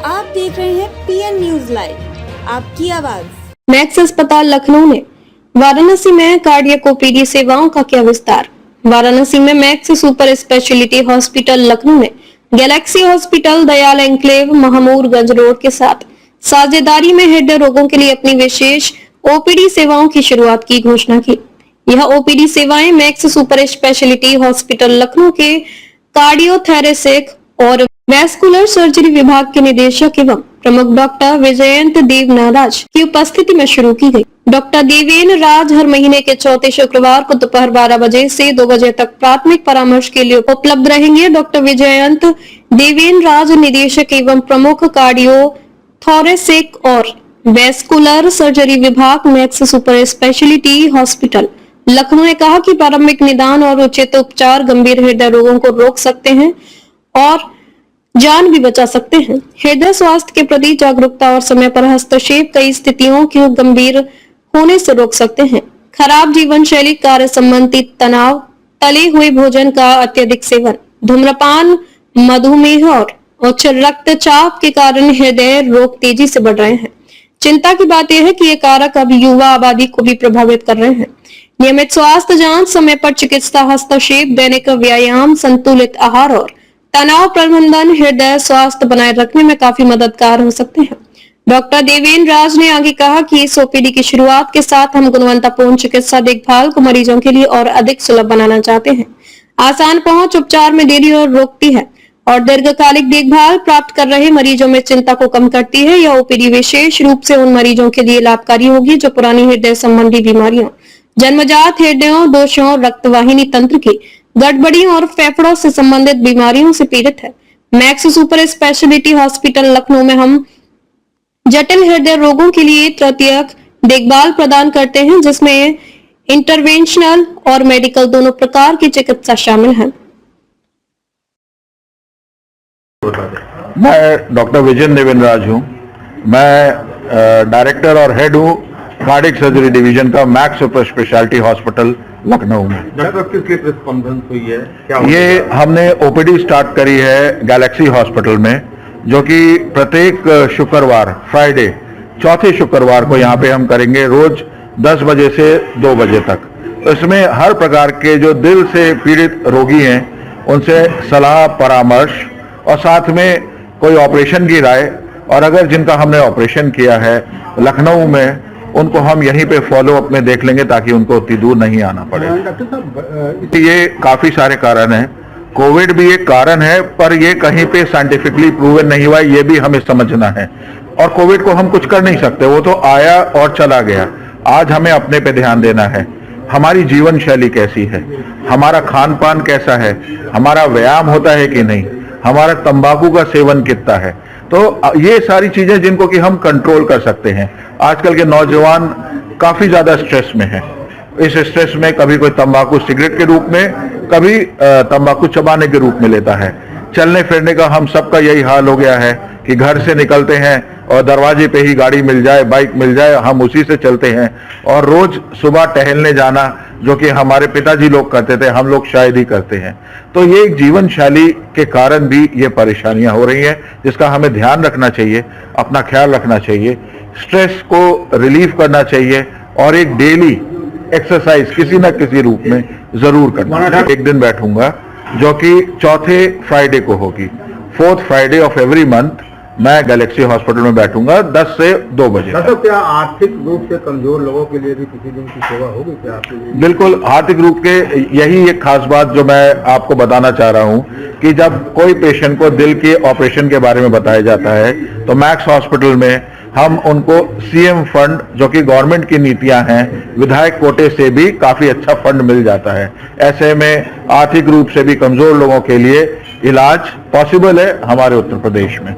आप देख रहे हैं पीएन न्यूज लाइव, आपकी आवाज। मैक्स अस्पताल लखनऊ ने वाराणसी में कार्डियक ओपीडी सेवाओं का किया विस्तार। वाराणसी में Max super speciality hospital Lucknow ने Galaxy hospital, Dayal enclave, Mahmoodganj road के साथ साझेदारी में हृदय रोगों के लिए अपनी विशेष ओपीडी सेवाओं की शुरुआत की घोषणा की। यह ओपीडी सेवाएं max super speciality hospital Lucknow के कार्डियोथेरेसिक और वैस्कुलर सर्जरी विभाग के निदेशक एवं प्रमुख डॉक्टर विजयंत देव नाराज की उपस्थिति में शुरू की गई। डॉक्टर देवेन राज हर महीने के चौथे शुक्रवार को दोपहर 12 बजे से 2 बजे तक प्राथमिक परामर्श के लिए उपलब्ध रहेंगे। डॉक्टर विजयंत देवेन राज निदेशक एवं प्रमुख कार्डियोथोरेसिक और वैस्कुलर सर्जरी विभाग max super speciality hospital Lucknow ने कहा कि प्रारंभिक निदान और उचित उपचार गंभीर हृदय रोगों को रोक सकते हैं और जान भी बचा सकते हैं। हृदय स्वास्थ्य के प्रति जागरूकता और समय पर हस्तक्षेप कई स्थितियों को गंभीर होने से रोक सकते हैं। खराब जीवन शैली, कार्य संबंधी तनाव, तले हुए भोजन का अत्यधिक सेवन, धूम्रपान, मधुमेह और उच्च रक्तचाप के कारण हृदय रोग तेजी से बढ़ रहे हैं। चिंता की बात यह है कि ये कारक अब युवा आबादी को भी प्रभावित कर रहे हैं। नियमित स्वास्थ्य जांच, समय पर चिकित्सा हस्तक्षेप, दैनिक व्यायाम, संतुलित आहार और तनाव प्रबंधन हृदय स्वास्थ्य बनाए रखने में काफी मददगार हो सकते हैं। डॉक्टर देवेन राज ने आगे कहा कि इस ओपीडी की शुरुआत के साथ हम गुणवत्तापूर्ण चिकित्सा देखभाल को मरीजों के लिए और अधिक सुलभ बनाना चाहते हैं। आसान पहुंच उपचार में देरी और रोकती है और दीर्घकालिक देखभाल प्राप्त कर रहे मरीजों में चिंता को कम करती है। यह ओपीडी विशेष रूप से उन मरीजों के लिए लाभकारी होगी जो पुरानी हृदय संबंधी बीमारियों, जन्मजात हृदयों दोषों, रक्तवाहिनी तंत्र की गड़बड़ी और फेफड़ों से संबंधित बीमारियों से पीड़ित है। Max super speciality hospital Lucknow में हम जटिल हृदय रोगों के लिए तृतीयक देखभाल प्रदान करते हैं, जिसमें इंटरवेंशनल और मेडिकल दोनों प्रकार की चिकित्सा शामिल है। मैं डॉक्टर विजयन देवेन राज हूँ। मैं डायरेक्टर और हेड हूँ कार्डियक सर्जरी डिवीजन का max super speciality hospital Lucknow में। डॉक्टर किस लिए प्रेस कॉन्फ्रेंस हुई है, क्या ये हमने ओपीडी स्टार्ट करी है गैलेक्सी हॉस्पिटल में, जो कि प्रत्येक शुक्रवार, फ्राइडे, चौथे शुक्रवार को यहाँ पे हम करेंगे, रोज 10 बजे से 2 बजे तक। इसमें हर प्रकार के जो दिल से पीड़ित रोगी हैं उनसे सलाह परामर्श और साथ में कोई ऑपरेशन की राय, और अगर जिनका हमने ऑपरेशन किया है लखनऊ में उनको हम यहीं पे फॉलो अप में देख लेंगे ताकि उनको उतनी दूर नहीं आना पड़े। डॉक्टर साहब, ये काफी सारे कारण हैं। कोविड भी एक कारण है, पर ये कहीं पे साइंटिफिकली प्रूवन नहीं हुआ, ये भी हमें समझना है। और कोविड को हम कुछ कर नहीं सकते, वो तो आया और चला गया। आज हमें अपने पे ध्यान देना है। हमारी जीवन शैली कैसी है, हमारा खान पान कैसा है, हमारा व्यायाम होता है कि नहीं, हमारा तंबाकू का सेवन कितना है। तो ये सारी चीजें जिनको कि हम कंट्रोल कर सकते हैं। आजकल के नौजवान काफी ज्यादा स्ट्रेस में हैं। इस स्ट्रेस में कभी कोई तंबाकू सिगरेट के रूप में, कभी तंबाकू चबाने के रूप में लेता है। चलने फिरने का हम सबका यही हाल हो गया है कि घर से निकलते हैं और दरवाजे पे ही गाड़ी मिल जाए, बाइक मिल जाए, हम उसी से चलते हैं। और रोज सुबह टहलने जाना, जो कि हमारे पिताजी लोग करते थे, हम लोग शायद ही करते हैं। तो ये एक जीवन शैली के कारण भी ये परेशानियां हो रही हैं, जिसका हमें ध्यान रखना चाहिए, अपना ख्याल रखना चाहिए, स्ट्रेस को रिलीफ करना चाहिए और एक डेली एक्सरसाइज किसी न किसी रूप में जरूर करना। एक दिन बैठूंगा जो कि चौथे फ्राइडे को होगी, 4th Friday of every month मैं गैलेक्सी हॉस्पिटल में बैठूंगा 10 से 2 बजे। डॉक्टर, क्या आर्थिक रूप से कमजोर लोगों के लिए भी किसी दिन की सेवा होगी क्या आपके लिए? बिल्कुल, आर्थिक रूप के यही एक खास बात जो मैं आपको बताना चाह रहा हूं कि जब कोई पेशेंट को दिल के ऑपरेशन के बारे में बताया जाता है तो मैक्स हॉस्पिटल में हम उनको सीएम फंड, जो कि गवर्नमेंट की नीतियां हैं, विधायक कोटे से भी काफी अच्छा फंड मिल जाता है। ऐसे में आर्थिक रूप से भी कमजोर लोगों के लिए इलाज पॉसिबल है हमारे उत्तर प्रदेश में।